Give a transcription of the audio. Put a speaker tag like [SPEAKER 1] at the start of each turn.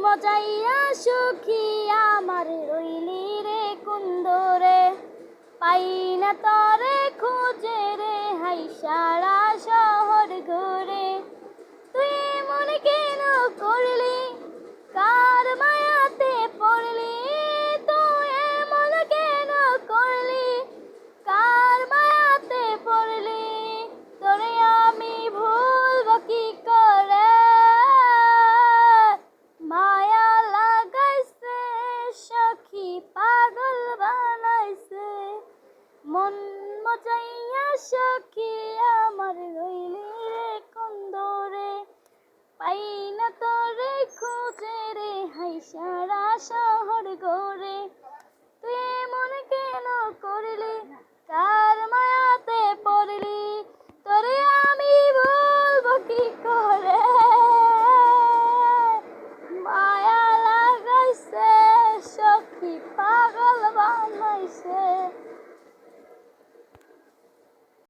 [SPEAKER 1] মজাইয়া সখী আমার রইলি রে কুন্দরে, পাই না তরে খুঁজে রে হাই সারা শহর ঘুরে। তুই মনে কেন করলি, কার মায়াতে পড়লি, তুই এমন কেন করলি, কার মায়াতে পড়লি, তোরে আমি ভুলব কি করে, মায়া লাগাইছে সখী পাগল বানাইছে, মন মজাইয়া সখী